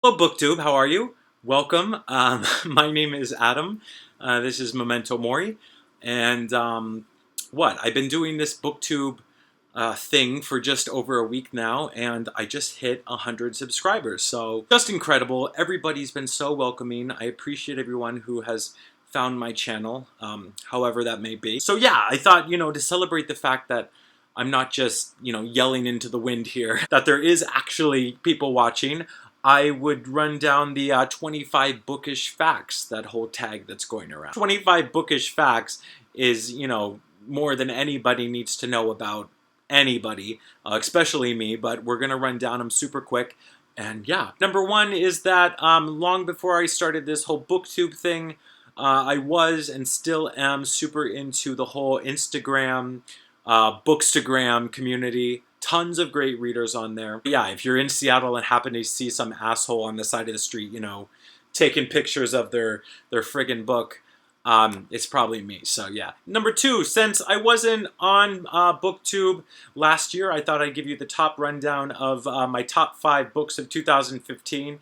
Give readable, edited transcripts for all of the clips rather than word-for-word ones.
Hello, BookTube. How are you? Welcome. My name is Adam. This is Memento Mori, and I've been doing this BookTube thing for just over a week now, and I just hit 100 subscribers. So just incredible. Everybody's been so welcoming. I appreciate everyone who has found my channel, however that may be. So yeah, I thought to celebrate the fact that I'm not just yelling into the wind here, that there is actually people watching. I would run down the 25 bookish facts, that whole tag that's going around. 25 bookish facts is, more than anybody needs to know about anybody, especially me, but we're going to run down them super quick. And yeah, number one is that long before I started this whole booktube thing, I was and still am super into the whole Instagram, bookstagram community. Tons of great readers on there. Yeah, if you're in Seattle and happen to see some asshole on the side of the street, taking pictures of their friggin' book, it's probably me. So yeah. Number two, since I wasn't on BookTube last year, I thought I'd give you the top rundown of my top 5 books of 2015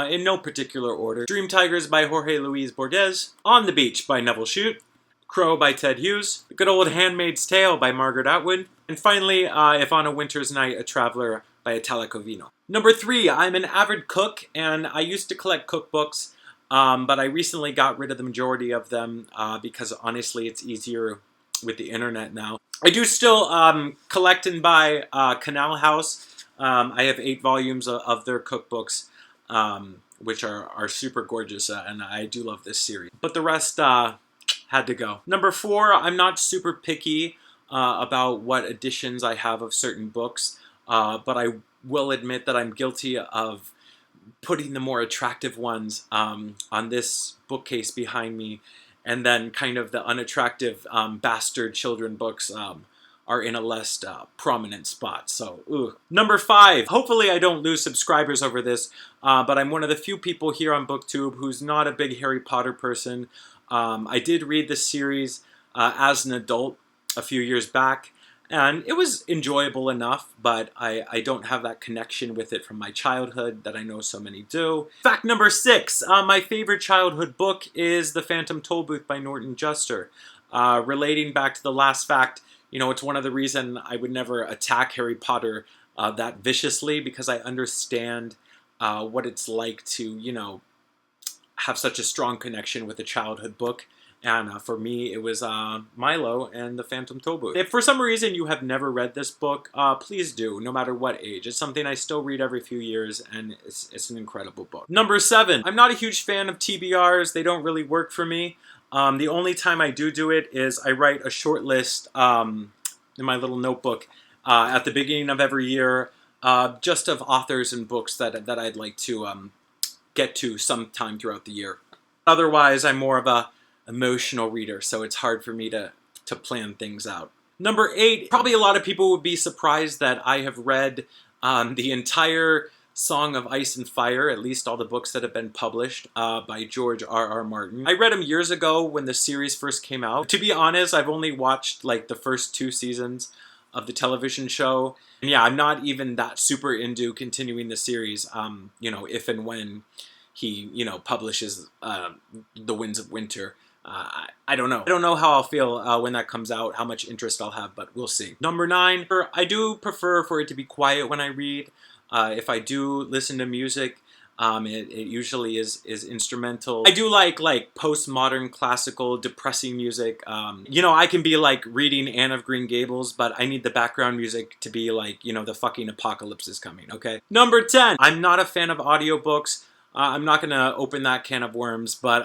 in no particular order. Dream Tigers by Jorge Luis Borges, On the Beach by Nevil Shute, Crow by Ted Hughes, The Good Old Handmaid's Tale by Margaret Atwood, and finally, If on a Winter's Night, A Traveler by Italo Calvino. Number 3, I'm an avid cook, and I used to collect cookbooks, but I recently got rid of the majority of them because honestly it's easier with the internet now. I do still collect and buy Canal House. I have 8 volumes of their cookbooks, which are super gorgeous, and I do love this series. But the rest had to go. Number 4, I'm not super picky about what editions I have of certain books, but I will admit that I'm guilty of putting the more attractive ones on this bookcase behind me, and then kind of the unattractive bastard children books are in a less prominent spot. So, ooh. Number 5, hopefully I don't lose subscribers over this, but I'm one of the few people here on BookTube who's not a big Harry Potter person. I did read the series as an adult a few years back, and it was enjoyable enough, but I don't have that connection with it from my childhood that I know so many do. Fact number 6, my favorite childhood book is The Phantom Tollbooth by Norton Juster. Relating back to the last fact, it's one of the reasons I would never attack Harry Potter that viciously, because I understand what it's like to, have such a strong connection with a childhood book. And for me, it was Milo and The Phantom Tollbooth. If for some reason you have never read this book, please do, no matter what age. It's something I still read every few years, and it's an incredible book. Number 7, I'm not a huge fan of TBRs. They don't really work for me. The only time I do it is I write a short list in my little notebook at the beginning of every year, just of authors and books that I'd like to get to sometime throughout the year. Otherwise, I'm more of a emotional reader, so it's hard for me to plan things out. Number 8, probably a lot of people would be surprised that I have read the entire Song of Ice and Fire, at least all the books that have been published by George R.R. Martin. I read them years ago when the series first came out. To be honest, I've only watched like the first 2 seasons of the television show. And yeah, I'm not even that super into continuing the series, if and when he, publishes The Winds of Winter. I don't know. I don't know how I'll feel when that comes out, how much interest I'll have, but we'll see. Number 9, I do prefer for it to be quiet when I read. If I do listen to music, it usually is instrumental. I do like postmodern, classical, depressing music. I can be like reading Anne of Green Gables, but I need the background music to be like, the fucking apocalypse is coming, okay? Number 10, I'm not a fan of audiobooks. I'm not gonna open that can of worms, but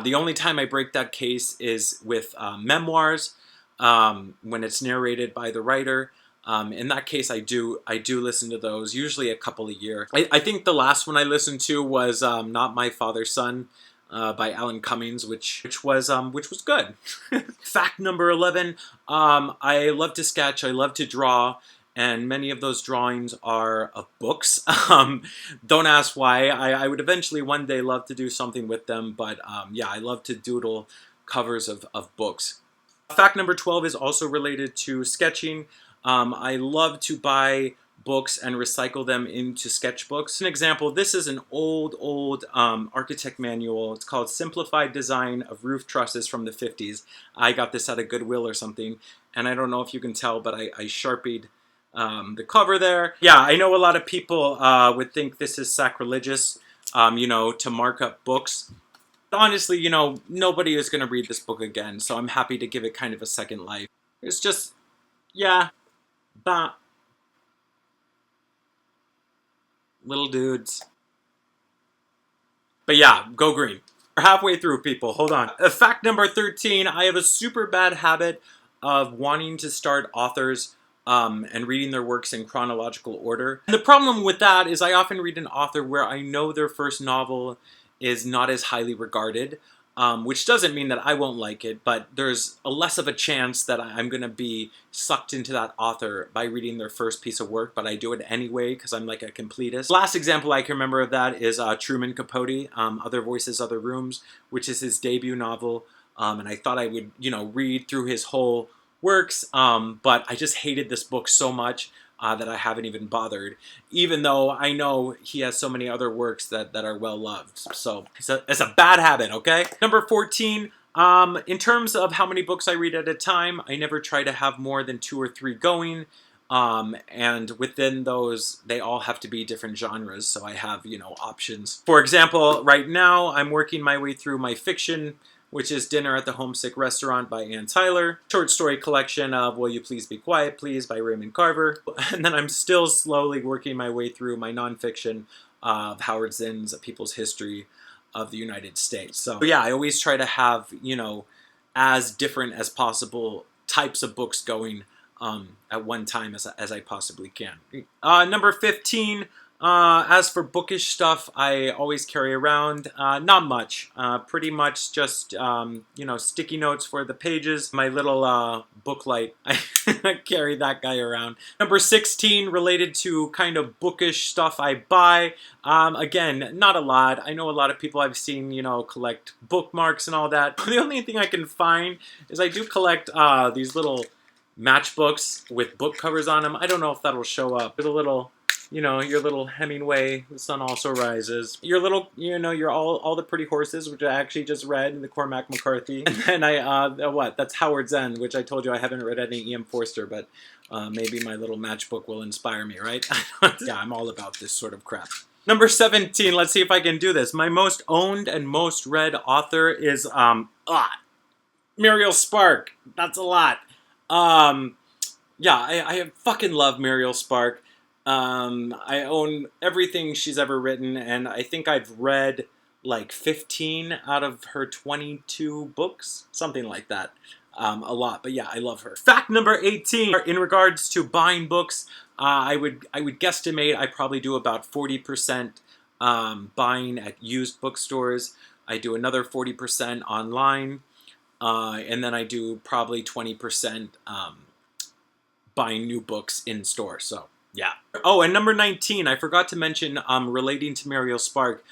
the only time I break that case is with memoirs, when it's narrated by the writer. In that case, I do listen to those, usually a couple a year. I think the last one I listened to was Not My Father's Son by Alan Cummings, which was good. Fact number 11, I love to sketch, I love to draw, and many of those drawings are of books. Don't ask why. I would eventually one day love to do something with them, but yeah, I love to doodle covers of books. Fact number 12 is also related to sketching. I love to buy books and recycle them into sketchbooks. An example, this is an old architect manual. It's called Simplified Design of Roof Trusses from the 50s. I got this at a Goodwill or something, and I don't know if you can tell, but I Sharpied the cover there. Yeah, I know a lot of people would think this is sacrilegious, to mark up books. Honestly, nobody is going to read this book again, so I'm happy to give it kind of a second life. It's just, yeah, bah. Little dudes. But yeah, go green. We're halfway through, people. Hold on. Fact number 13, I have a super bad habit of wanting to start authors and reading their works in chronological order. And the problem with that is I often read an author where I know their first novel is not as highly regarded, which doesn't mean that I won't like it, but there's a less of a chance that I'm going to be sucked into that author by reading their first piece of work, but I do it anyway because I'm like a completist. Last example I can remember of that is Truman Capote, Other Voices, Other Rooms, which is his debut novel, and I thought I would, read through his whole works, but I just hated this book so much that I haven't even bothered, even though I know he has so many other works that are well loved. So it's a bad habit, okay? Number 14, in terms of how many books I read at a time, I never try to have more than 2 or 3 going. And within those, they all have to be different genres, so I have, options. For example, right now, I'm working my way through my fiction, which is Dinner at the Homesick Restaurant by Ann Tyler, short story collection of Will You Please Be Quiet, Please by Raymond Carver, and then I'm still slowly working my way through my nonfiction of Howard Zinn's A People's History of the United States. So yeah, I always try to have, as different as possible types of books going at one time as I possibly can. Number 15, as for bookish stuff, I always carry around, not much, pretty much just, sticky notes for the pages, my little book light, I carry that guy around. Number 16, related to kind of bookish stuff I buy, again, not a lot. I know a lot of people I've seen, collect bookmarks and all that. The only thing I can find is I do collect these little matchbooks with book covers on them. I don't know if that'll show up. With a little, your little Hemingway, The Sun Also Rises. Your little, your all the Pretty Horses, which I actually just read, in the Cormac McCarthy. And then that's Howard Zinn, which I told you I haven't read any E.M. Forster, but maybe my little matchbook will inspire me, right? Yeah, I'm all about this sort of crap. Number 17, let's see if I can do this. My most owned and most read author is, Muriel Spark. That's a lot. Yeah, I fucking love Muriel Spark. I own everything she's ever written, and I think I've read like 15 out of her 22 books, something like that. A lot, but yeah, I love her. Fact number 18, in regards to buying books, I would guesstimate I probably do about 40% buying at used bookstores. I do another 40% online, and then I do probably 20% buying new books in store. So yeah. Oh, and number 19, I forgot to mention, relating to Muriel Spark,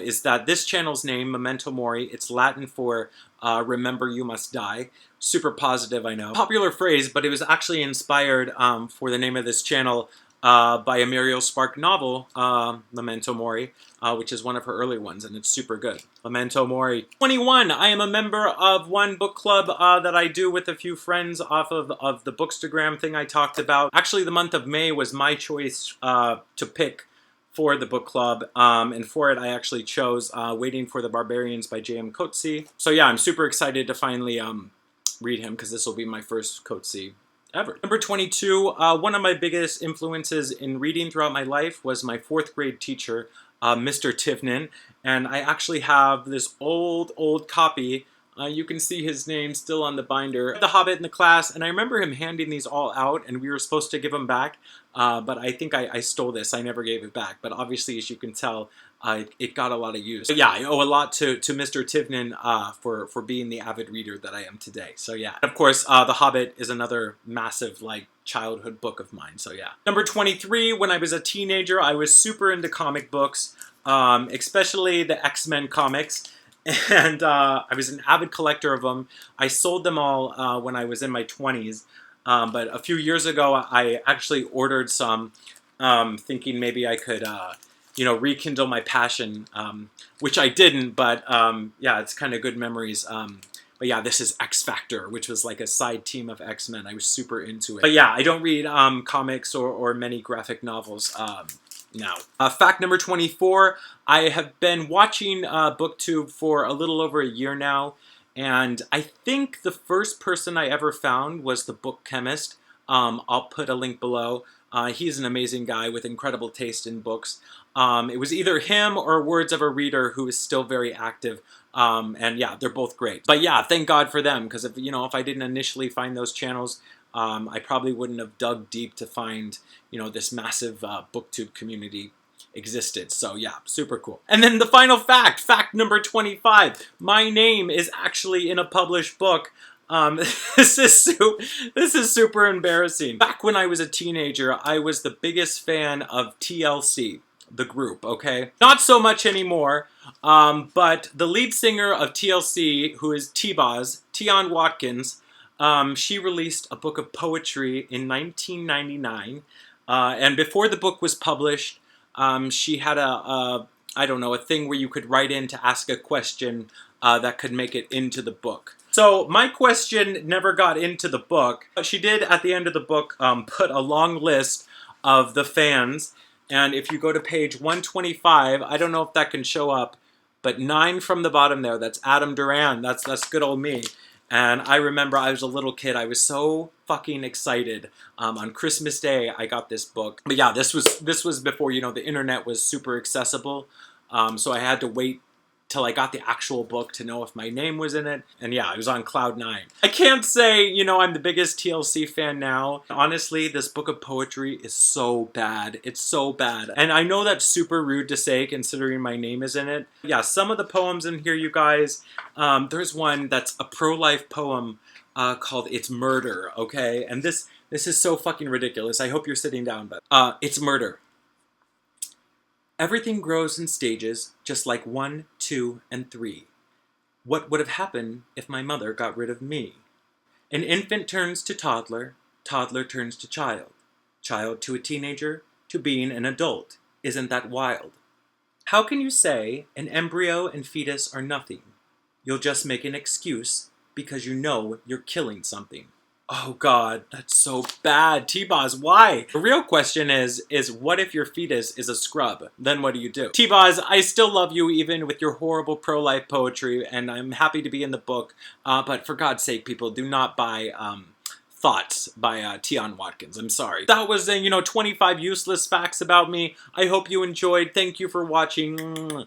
is that this channel's name, Memento Mori, it's Latin for Remember You Must Die. Super positive, I know. Popular phrase, but it was actually inspired for the name of this channel by a Muriel Spark novel, Memento Mori, which is one of her early ones, and it's super good. Memento Mori. 21, I am a member of one book club that I do with a few friends off of the Bookstagram thing I talked about. Actually, the month of May was my choice to pick for the book club, and for it I actually chose Waiting for the Barbarians by J.M. Coetzee. So yeah, I'm super excited to finally read him, because this will be my first Coetzee ever. Number 22, one of my biggest influences in reading throughout my life was my 4th grade teacher, Mr. Tivnan, and I actually have this old copy. You can see his name still on the binder. The Hobbit in the class, and I remember him handing these all out, and we were supposed to give them back, but I think I stole this. I never gave it back, but obviously, as you can tell, it got a lot of use. So yeah, I owe a lot to Mr. Tivnan for being the avid reader that I am today. So yeah. Of course, The Hobbit is another massive, childhood book of mine, so yeah. Number 23, when I was a teenager, I was super into comic books, especially the X-Men comics. And I was an avid collector of them. I sold them all when I was in my 20s. But a few years ago, I actually ordered some thinking maybe I could, rekindle my passion, which I didn't, but yeah, it's kind of good memories. But yeah, this is X Factor, which was like a side team of X-Men. I was super into it. But yeah, I don't read comics or many graphic novels now. Fact number 24, I have been watching BookTube for a little over a year now, and I think the first person I ever found was the Book Chemist. I'll put a link below. He's an amazing guy with incredible taste in books. It was either him or Words of a Reader, who is still very active. And yeah, they're both great. But yeah, thank God for them, because if I didn't initially find those channels, I probably wouldn't have dug deep to find this massive BookTube community existed. So yeah, super cool. And then the final fact number 25. My name is actually in a published book. This is super embarrassing. Back when I was a teenager, I was the biggest fan of TLC, the group, okay? Not so much anymore, but the lead singer of TLC, who is T-Boz, Tian Watkins, she released a book of poetry in 1999, and before the book was published, she had a thing where you could write in to ask a question that could make it into the book. So my question never got into the book, but she did at the end of the book put a long list of the fans, and if you go to page 125, I don't know if that can show up, but 9 from the bottom there, that's Adam Duran, that's good old me. And I remember I was a little kid, I was so fucking excited. On Christmas Day, I got this book. But yeah, this was before, the internet was super accessible, so I had to wait till I got the actual book to know if my name was in it. And yeah, I was on cloud 9. I can't say, I'm the biggest TLC fan now. Honestly, this book of poetry is so bad. It's so bad. And I know that's super rude to say considering my name is in it. Yeah, some of the poems in here, you guys, there's one that's a pro-life poem called It's Murder, okay? And this is so fucking ridiculous. I hope you're sitting down, but it's murder. Everything grows in stages, just like 1, 2, and 3. What would have happened if my mother got rid of me? An infant turns to toddler, toddler turns to child to a teenager, to being an adult. Isn't that wild? How can you say an embryo and fetus are nothing? You'll just make an excuse because you know you're killing something. Oh God, that's so bad. T-Boz, why? The real question is what if your fetus is a scrub? Then what do you do? T-Boz, I still love you even with your horrible pro-life poetry, and I'm happy to be in the book, but for God's sake, people, do not buy Thoughts by Tian Watkins. I'm sorry. That was 25 useless facts about me. I hope you enjoyed. Thank you for watching.